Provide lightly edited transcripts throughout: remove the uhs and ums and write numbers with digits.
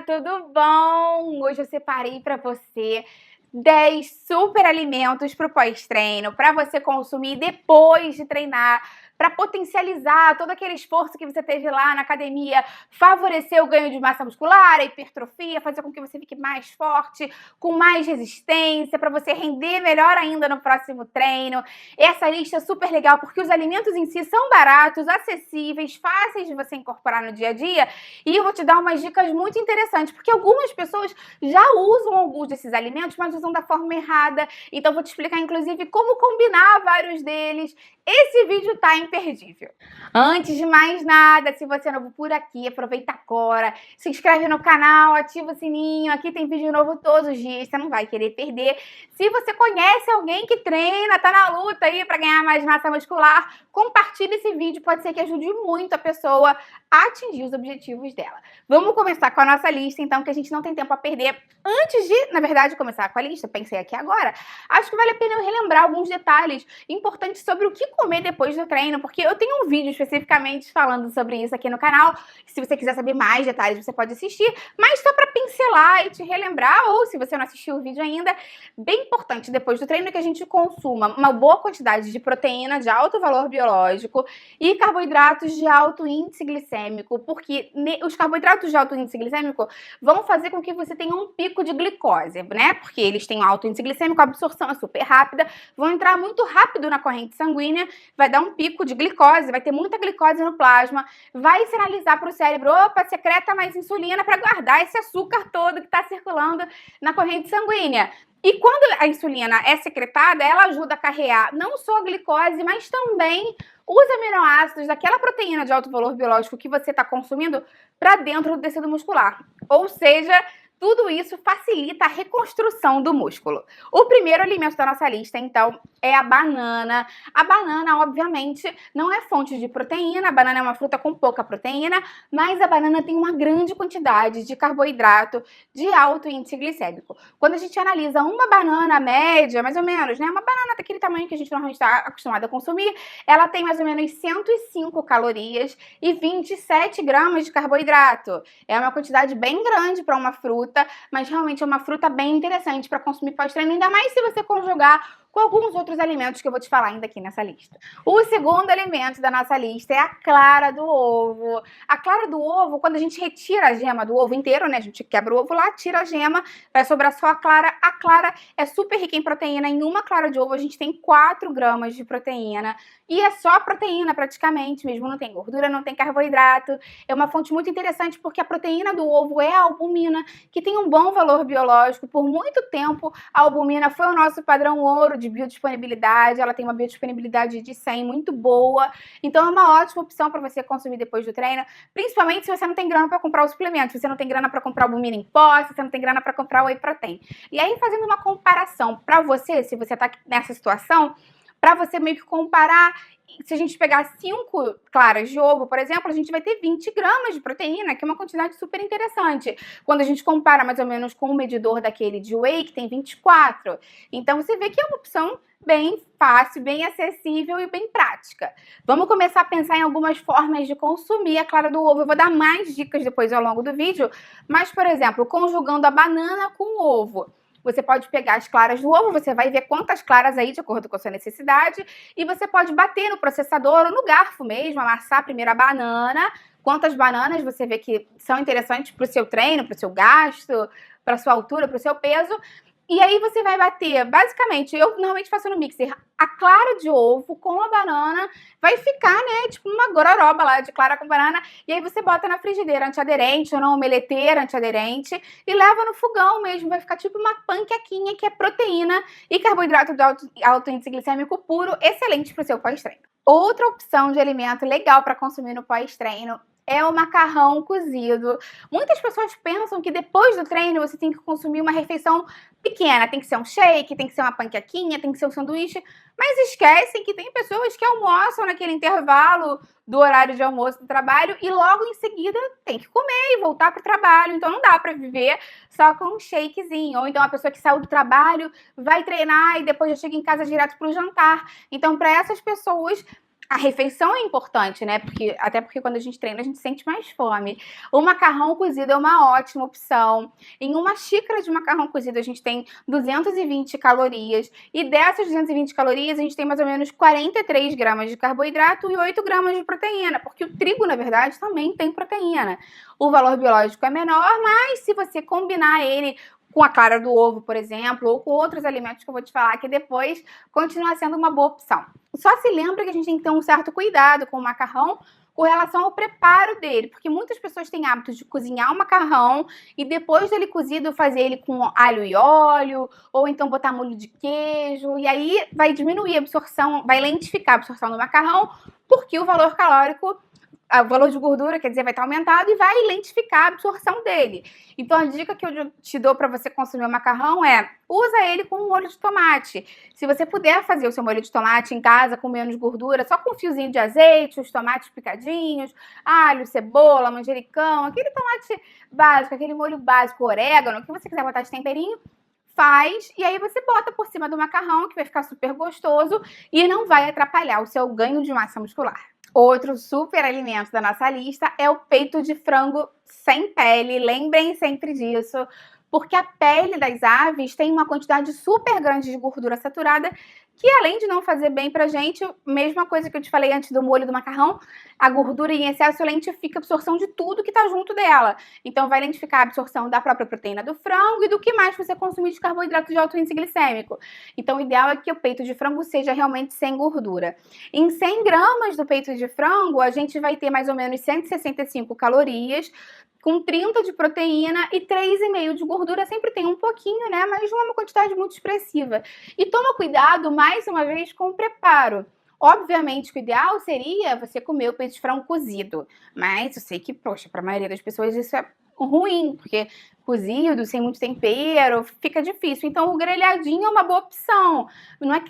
tudo bom? Hoje eu separei para você 10 super alimentos para o pós-treino, para você consumir depois de treinar, para potencializar todo aquele esforço que você teve lá na academia, favorecer o ganho de massa muscular, a hipertrofia, fazer com que você fique mais forte, com mais resistência, para você render melhor ainda no próximo treino. Essa lista é super legal porque os alimentos em si são baratos, acessíveis, fáceis de você incorporar no dia a dia, e eu vou te dar umas dicas muito interessantes, porque algumas pessoas já usam alguns desses alimentos, mas usam da forma errada. Então vou te explicar inclusive como combinar vários deles. Esse vídeo tá imperdível. Antes de mais nada, se você é novo por aqui, aproveita agora, se inscreve no canal, ativa o sininho, aqui tem vídeo novo todos os dias, você não vai querer perder. Se você conhece alguém que treina, tá na luta aí pra ganhar mais massa muscular, compartilhe esse vídeo, pode ser que ajude muito a pessoa a atingir os objetivos dela. Vamos começar com a nossa lista, então, que a gente não tem tempo a perder. Antes de, na verdade, começar com a lista, pensei aqui agora, acho que vale a pena eu relembrar alguns detalhes importantes sobre o que comer depois do treino, porque eu tenho um vídeo especificamente falando sobre isso aqui no canal. Se você quiser saber mais detalhes, você pode assistir, mas só para pincelar e te relembrar, ou se você não assistiu o vídeo ainda, bem importante depois do treino que a gente consuma uma boa quantidade de proteína de alto valor biológico e carboidratos de alto índice glicêmico, porque os carboidratos de alto índice glicêmico vão fazer com que você tenha um pico de glicose, né? Porque eles têm alto índice glicêmico, a absorção é super rápida, vão entrar muito rápido na corrente sanguínea, vai dar um pico de glicose, vai ter muita glicose no plasma, vai sinalizar para o cérebro, opa, secreta mais insulina para guardar esse açúcar todo que está circulando na corrente sanguínea. E quando a insulina é secretada, ela ajuda a carregar não só a glicose, mas também os aminoácidos daquela proteína de alto valor biológico que você está consumindo para dentro do tecido muscular. Ou seja, tudo isso facilita a reconstrução do músculo. O primeiro alimento da nossa lista, então, é a banana. A banana, obviamente, não é fonte de proteína. A banana é uma fruta com pouca proteína, mas a banana tem uma grande quantidade de carboidrato de alto índice glicêmico. Quando a gente analisa uma banana média, mais ou menos, né, uma banana daquele tamanho que a gente normalmente está acostumado a consumir, ela tem mais ou menos 105 calorias e 27 gramas de carboidrato. É uma quantidade bem grande para uma fruta, mas realmente é uma fruta bem interessante para consumir pós-treino, ainda mais se você conjugar com alguns outros alimentos que eu vou te falar ainda aqui nessa lista. O segundo alimento da nossa lista é a clara do ovo. A clara do ovo, quando a gente retira a gema do ovo inteiro, né, a gente quebra o ovo lá, tira a gema, vai sobrar só a clara. A clara é super rica em proteína. Em uma clara de ovo a gente tem 4 gramas de proteína. E é só proteína praticamente, mesmo não tem gordura, não tem carboidrato. É uma fonte muito interessante porque a proteína do ovo é a albumina, que tem um bom valor biológico. Por muito tempo, a albumina foi o nosso padrão ouro de biodisponibilidade, ela tem uma biodisponibilidade de 100 muito boa, então é uma ótima opção para você consumir depois do treino, principalmente se você não tem grana para comprar o suplemento, se você não tem grana para comprar albumina em pó, se você não tem grana para comprar o whey protein. E aí, fazendo uma comparação para você, se você está nessa situação, para você meio que comparar, se a gente pegar 5 claras de ovo, por exemplo, a gente vai ter 20 gramas de proteína, que é uma quantidade super interessante. Quando a gente compara mais ou menos com o medidor daquele de whey, que tem 24. Então, você vê que é uma opção bem fácil, bem acessível e bem prática. Vamos começar a pensar em algumas formas de consumir a clara do ovo. Eu vou dar mais dicas depois ao longo do vídeo, mas, por exemplo, conjugando a banana com o ovo. Você pode pegar as claras do ovo, você vai ver quantas claras aí, de acordo com a sua necessidade, e você pode bater no processador ou no garfo mesmo, amassar primeiro a banana, quantas bananas você vê que são interessantes para o seu treino, para o seu gasto, para a sua altura, para o seu peso. E aí você vai bater, basicamente, eu normalmente faço no mixer, a clara de ovo com a banana, vai ficar, né, tipo uma gororoba lá de clara com banana, e aí você bota na frigideira antiaderente ou na omeleteira antiaderente e leva no fogão mesmo, vai ficar tipo uma panquequinha que é proteína e carboidrato de alto índice glicêmico puro, excelente para o seu pós-treino. Outra opção de alimento legal para consumir no pós-treino é o macarrão cozido. Muitas pessoas pensam que depois do treino você tem que consumir uma refeição pequena. Tem que ser um shake, tem que ser uma panquequinha, tem que ser um sanduíche. Mas esquecem que tem pessoas que almoçam naquele intervalo do horário de almoço do trabalho e logo em seguida tem que comer e voltar para o trabalho. Então não dá para viver só com um shakezinho. Ou então a pessoa que saiu do trabalho vai treinar e depois já chega em casa direto para o jantar. Então para essas pessoas A refeição é importante, né? Até porque quando a gente treina, a gente sente mais fome. O macarrão cozido é uma ótima opção. Em uma xícara de macarrão cozido, a gente tem 220 calorias. E dessas 220 calorias, a gente tem mais ou menos 43 gramas de carboidrato e 8 gramas de proteína. Porque o trigo, na verdade, também tem proteína. O valor biológico é menor, mas se você combinar ele com a clara do ovo, por exemplo, ou com outros alimentos que eu vou te falar que depois, continua sendo uma boa opção. Só se lembra que a gente tem que ter um certo cuidado com o macarrão com relação ao preparo dele, porque muitas pessoas têm hábito de cozinhar o macarrão e depois dele cozido fazer ele com alho e óleo, ou então botar molho de queijo, e aí vai diminuir a absorção, vai lentificar a absorção do macarrão, porque o valor calórico, o valor de gordura, quer dizer, vai estar aumentado e vai lentificar a absorção dele. Então, a dica que eu te dou para você consumir o macarrão é, usa ele com um molho de tomate. Se você puder fazer o seu molho de tomate em casa com menos gordura, só com um fiozinho de azeite, os tomates picadinhos, alho, cebola, manjericão, aquele tomate básico, aquele molho básico, orégano, o que você quiser botar de temperinho, faz, e aí você bota por cima do macarrão, que vai ficar super gostoso e não vai atrapalhar o seu ganho de massa muscular. Outro super alimento da nossa lista é o peito de frango sem pele. Lembrem sempre disso, porque a pele das aves tem uma quantidade super grande de gordura saturada que, além de não fazer bem pra gente, mesma coisa que eu te falei antes do molho do macarrão, a gordura em excesso lentifica a absorção de tudo que tá junto dela. Então vai lentificar a absorção da própria proteína do frango e do que mais você consumir de carboidrato de alto índice glicêmico. Então o ideal é que o peito de frango seja realmente sem gordura. Em 100 gramas do peito de frango, a gente vai ter mais ou menos 165 calorias, com 30 de proteína e 3,5 de gordura. Sempre tem um pouquinho, né? Mas não é uma quantidade muito expressiva. E toma cuidado, mais uma vez, com o preparo. Obviamente que o ideal seria você comer o peito de frango cozido. Mas eu sei que, poxa, para a maioria das pessoas isso é ruim, porque cozido, sem muito tempero, fica difícil. Então o grelhadinho é uma boa opção.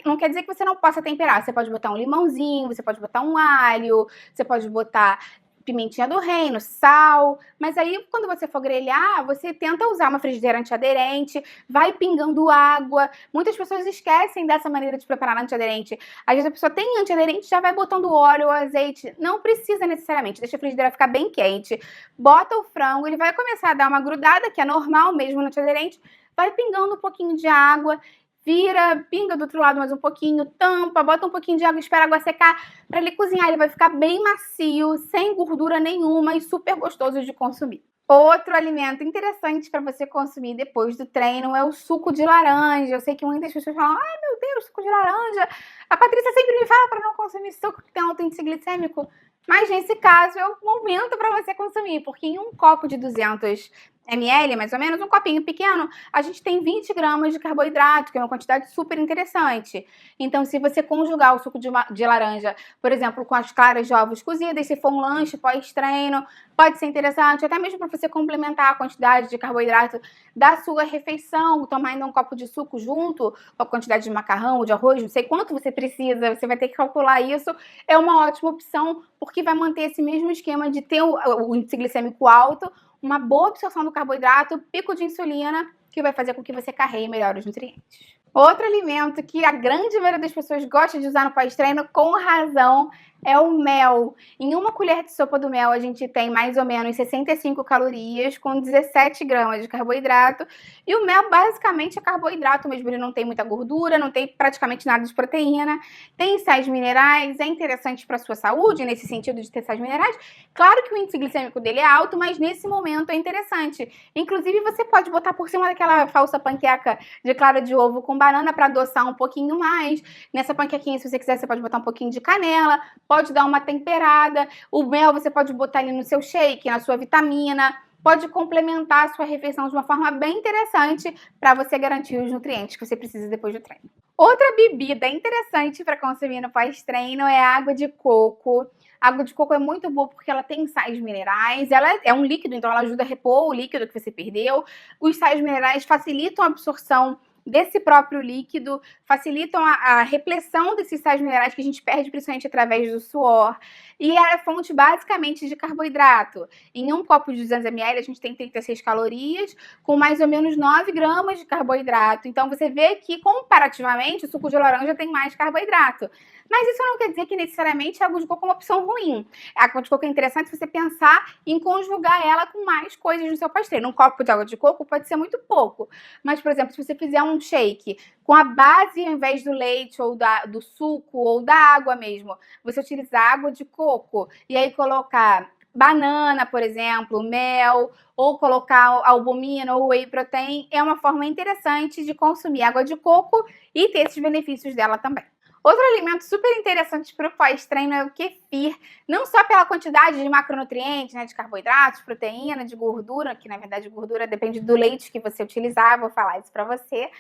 Não quer dizer que você não possa temperar. Você pode botar um limãozinho, você pode botar um alho, você pode botar pimentinha do reino, sal, mas aí quando você for grelhar, você tenta usar uma frigideira antiaderente, vai pingando água. Muitas pessoas esquecem dessa maneira de preparar antiaderente. Às vezes a pessoa tem antiaderente, já vai botando óleo ou azeite. Não precisa necessariamente, deixa a frigideira ficar bem quente, bota o frango, ele vai começar a dar uma grudada, que é normal mesmo no antiaderente, vai pingando um pouquinho de água, vira, pinga do outro lado mais um pouquinho, tampa, bota um pouquinho de água, espera a água secar para ele cozinhar. Ele vai ficar bem macio, sem gordura nenhuma e super gostoso de consumir. Outro alimento interessante para você consumir depois do treino é o suco de laranja. Eu sei que muitas pessoas falam, ai meu Deus, suco de laranja. A Patrícia sempre me fala para não consumir suco que tem alto índice glicêmico. Mas nesse caso é o momento para você consumir, porque em um copo de 200 ml, mais ou menos, um copinho pequeno, a gente tem 20 gramas de carboidrato, que é uma quantidade super interessante. Então, se você conjugar o suco de laranja, por exemplo, com as claras de ovos cozidas, se for um lanche pós-treino, pode ser interessante, até mesmo para você complementar a quantidade de carboidrato da sua refeição, tomar ainda um copo de suco junto com a quantidade de macarrão ou de arroz, não sei quanto você precisa, você vai ter que calcular isso, é uma ótima opção, porque vai manter esse mesmo esquema de ter o índice glicêmico alto, uma boa absorção do carboidrato, pico de insulina, que vai fazer com que você carregue melhor os nutrientes. Outro alimento que a grande maioria das pessoas gosta de usar no pós-treino, com razão, é o mel. Em uma colher de sopa do mel, a gente tem mais ou menos 65 calorias, com 17 gramas de carboidrato. E o mel, basicamente, é carboidrato mesmo. Ele não tem muita gordura, não tem praticamente nada de proteína. Tem sais minerais, é interessante para a sua saúde, nesse sentido de ter sais minerais. Claro que o índice glicêmico dele é alto, mas nesse momento é interessante. Inclusive, você pode botar por cima daquela falsa panqueca de clara de ovo com banana para adoçar um pouquinho mais. Nessa panquequinha, se você quiser, você pode botar um pouquinho de canela, pode dar uma temperada. O mel você pode botar ali no seu shake, na sua vitamina, pode complementar a sua refeição de uma forma bem interessante para você garantir os nutrientes que você precisa depois do treino. Outra bebida interessante para consumir no pós-treino é a água de coco. A água de coco é muito boa porque ela tem sais minerais, ela é um líquido, então ela ajuda a repor o líquido que você perdeu. Os sais minerais facilitam a absorção desse próprio líquido, facilitam a repressão desses sais minerais que a gente perde principalmente através do suor. e é fonte basicamente de carboidrato. Em um copo de 200 ml, a gente tem 36 calorias, com mais ou menos 9 gramas de carboidrato. Então, você vê que, comparativamente, o suco de laranja tem mais carboidrato. Mas isso não quer dizer que necessariamente a água de coco é uma opção ruim. A água de coco é interessante você pensar em conjugar ela com mais coisas no seu pós-treino. Um copo de água de coco pode ser muito pouco. Mas, por exemplo, se você fizer um shake com a base, ao invés do leite ou do suco ou da água mesmo, você utilizar água de coco e aí colocar banana, por exemplo, mel, ou colocar albumina ou whey protein, é uma forma interessante de consumir água de coco e ter esses benefícios dela também. Outro alimento super interessante para o pós-treino é o kefir, não só pela quantidade de macronutrientes, né, de carboidratos, proteína, de gordura, que na verdade gordura depende do leite que você utilizar, vou falar isso para você,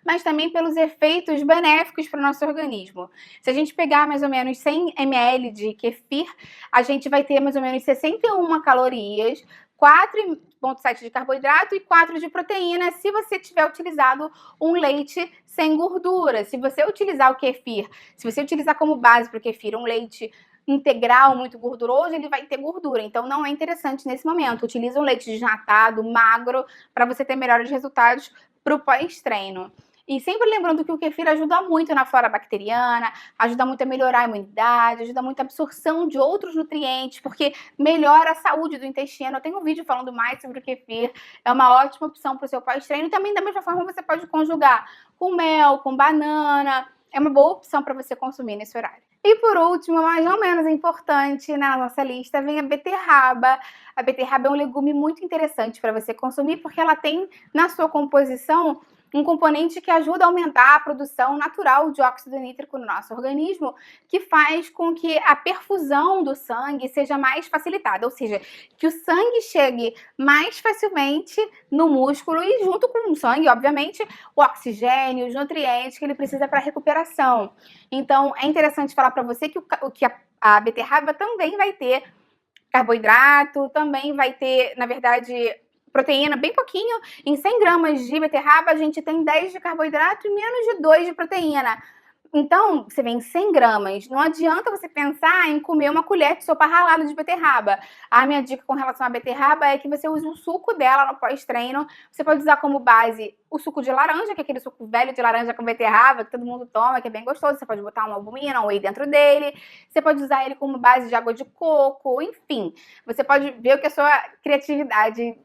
mas também pelos efeitos benéficos para o nosso organismo. Se a gente pegar mais ou menos 100 ml de kefir, a gente vai ter mais ou menos 61 calorias, 4,7 de carboidrato e 4 de proteína, se você tiver utilizado um leite sem gordura. Se você utilizar o kefir, se você utilizar como base para o kefir um leite integral muito gorduroso, ele vai ter gordura. Então não é interessante nesse momento. Utilize um leite desnatado, magro, para você ter melhores resultados para o pós-treino. E sempre lembrando que o kefir ajuda muito na flora bacteriana, ajuda muito a melhorar a imunidade, ajuda muito a absorção de outros nutrientes, porque melhora a saúde do intestino. Eu tenho um vídeo falando mais sobre o kefir, é uma ótima opção para o seu pós-treino. E também, da mesma forma, você pode conjugar com mel, com banana. É uma boa opção para você consumir nesse horário. E por último, mas não menos importante na nossa lista, vem a beterraba. A beterraba é um legume muito interessante para você consumir, porque ela tem na sua composição um componente que ajuda a aumentar a produção natural de óxido nítrico no nosso organismo, que faz com que a perfusão do sangue seja mais facilitada, ou seja, que o sangue chegue mais facilmente no músculo e junto com o sangue, obviamente, o oxigênio, os nutrientes que ele precisa para a recuperação. Então, é interessante falar para você que a beterraba também vai ter carboidrato, também vai ter, na verdade, proteína, bem pouquinho. Em 100 gramas de beterraba, a gente tem 10 de carboidrato e menos de 2 de proteína. Então, você vem 100 gramas. Não adianta você pensar em comer uma colher de sopa ralada de beterraba. A minha dica com relação à beterraba é que você use o suco dela no pós-treino. Você pode usar como base o suco de laranja, que é aquele suco velho de laranja com beterraba, que todo mundo toma, que é bem gostoso. Você pode botar uma albumina, um whey dentro dele. Você pode usar ele como base de água de coco, enfim. Você pode ver o que a sua criatividade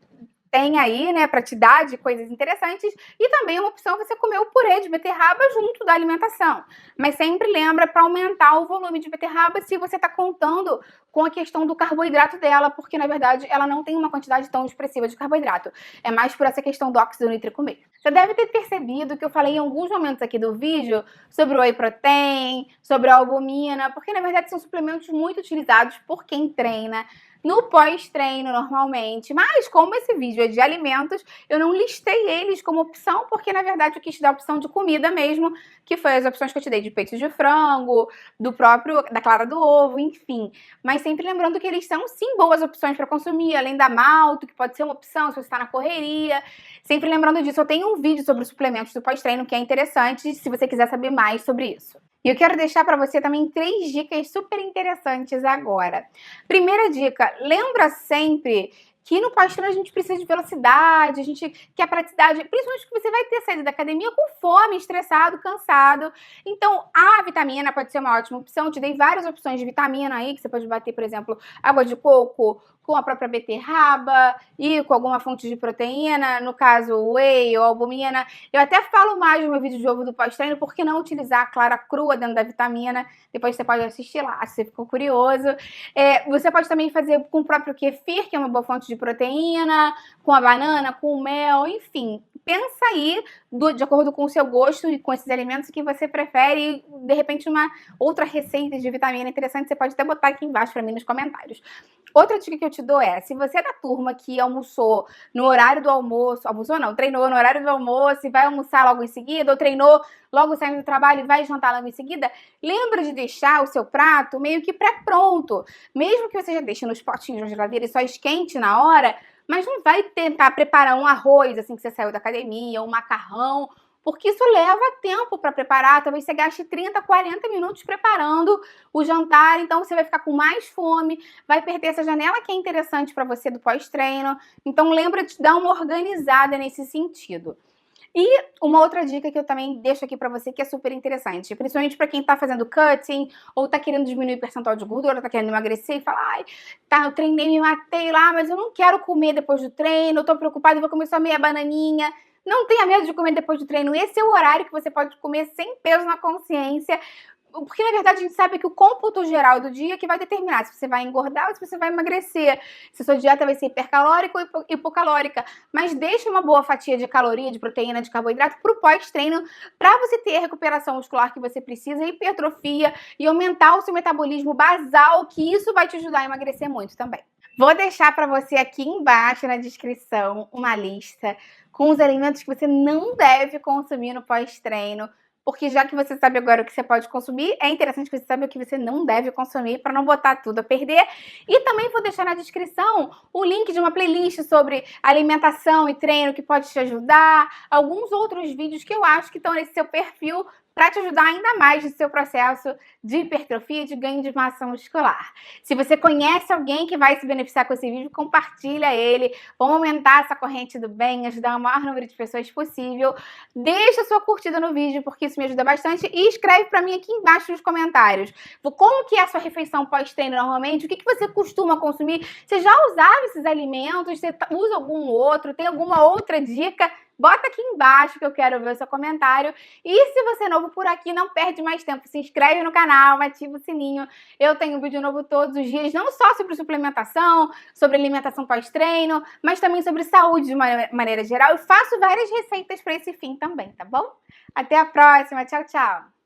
tem aí, né, para te dar de coisas interessantes, e também é uma opção você comer o purê de beterraba junto da alimentação. Mas sempre lembra para aumentar o volume de beterraba se você está contando com a questão do carboidrato dela, porque na verdade ela não tem uma quantidade tão expressiva de carboidrato. É mais por essa questão do óxido nítrico mesmo. Você deve ter percebido que eu falei em alguns momentos aqui do vídeo sobre o whey protein, sobre a albumina, porque na verdade são suplementos muito utilizados por quem treina no pós-treino normalmente, mas como esse vídeo é de alimentos, eu não listei eles como opção, porque na verdade eu quis te dar a opção de comida mesmo, que foi as opções que eu te dei de peito de frango, da clara do ovo, enfim. Mas sempre lembrando que eles são sim boas opções para consumir, além da malto, que pode ser uma opção se você está na correria. Sempre lembrando disso, eu tenho um vídeo sobre suplementos do pós-treino que é interessante, se você quiser saber mais sobre isso. E eu quero deixar para você também 3 dicas super interessantes agora. Primeira dica, lembra sempre que no pós-treino a gente precisa de velocidade, a gente quer praticidade, principalmente porque você vai ter saído da academia com fome, estressado, cansado. Então, a vitamina pode ser uma ótima opção. Eu te dei várias opções de vitamina aí, que você pode bater, por exemplo, água de coco com a própria beterraba e com alguma fonte de proteína, no caso whey ou albumina. Eu até falo mais no meu vídeo de ovo do pós-treino, por que não utilizar a clara crua dentro da vitamina? Depois você pode assistir lá, se você ficou curioso. Você pode também fazer com o próprio kefir, que é uma boa fonte de proteína, com a banana, com o mel, enfim. Pensa aí, de acordo com o seu gosto e com esses alimentos que você prefere, e de repente uma outra receita de vitamina interessante, você pode até botar aqui embaixo para mim nos comentários. Outra dica que eu te dou é, se você é da turma que almoçou no horário do almoço, treinou no horário do almoço e vai almoçar logo em seguida, ou treinou logo saindo do trabalho e vai jantar logo em seguida, lembra de deixar o seu prato meio que pré-pronto. Mesmo que você já deixe nos potinhos na geladeira e só esquente na hora, mas não vai tentar preparar um arroz assim que você saiu da academia, um macarrão porque isso leva tempo para preparar. Talvez você gaste 30, 40 minutos preparando o jantar, então você vai ficar com mais fome, vai perder essa janela que é interessante para você do pós-treino. Então lembra de dar uma organizada nesse sentido. E uma outra dica que eu também deixo aqui pra você que é super interessante, principalmente pra quem tá fazendo cutting ou tá querendo diminuir o percentual de gordura, tá querendo emagrecer e fala, ai, tá, eu treinei, me matei lá, mas eu não quero comer depois do treino, eu tô preocupada, vou comer só meia bananinha. Não tenha medo de comer depois do treino, esse é o horário que você pode comer sem peso na consciência, porque na verdade a gente sabe que o cômputo geral do dia que vai determinar se você vai engordar ou se você vai emagrecer, se sua dieta vai ser hipercalórica ou hipocalórica, mas deixa uma boa fatia de caloria, de proteína, de carboidrato pro pós-treino, para você ter a recuperação muscular que você precisa, hipertrofia e aumentar o seu metabolismo basal, que isso vai te ajudar a emagrecer muito também. Vou deixar para você aqui embaixo na descrição uma lista com os alimentos que você não deve consumir no pós-treino, porque já que você sabe agora o que você pode consumir, é interessante que você saiba o que você não deve consumir para não botar tudo a perder. E também vou deixar na descrição o link de uma playlist sobre alimentação e treino que pode te ajudar, alguns outros vídeos que eu acho que estão nesse seu perfil para te ajudar ainda mais no seu processo de hipertrofia e de ganho de massa muscular. Se você conhece alguém que vai se beneficiar com esse vídeo, compartilha ele. Vamos aumentar essa corrente do bem, ajudar o maior número de pessoas possível. Deixa sua curtida no vídeo, porque isso me ajuda bastante. E escreve para mim aqui embaixo nos comentários. Como que é a sua refeição pós-treino normalmente? O que você costuma consumir? Você já usava esses alimentos? Você usa algum outro? Tem alguma outra dica? Bota aqui embaixo que eu quero ver o seu comentário. E se você é novo por aqui, não perde mais tempo. Se inscreve no canal, ativa o sininho. Eu tenho vídeo novo todos os dias, não só sobre suplementação, sobre alimentação pós-treino, mas também sobre saúde de uma maneira geral. Eu faço várias receitas para esse fim também, tá bom? Até a próxima. Tchau, tchau.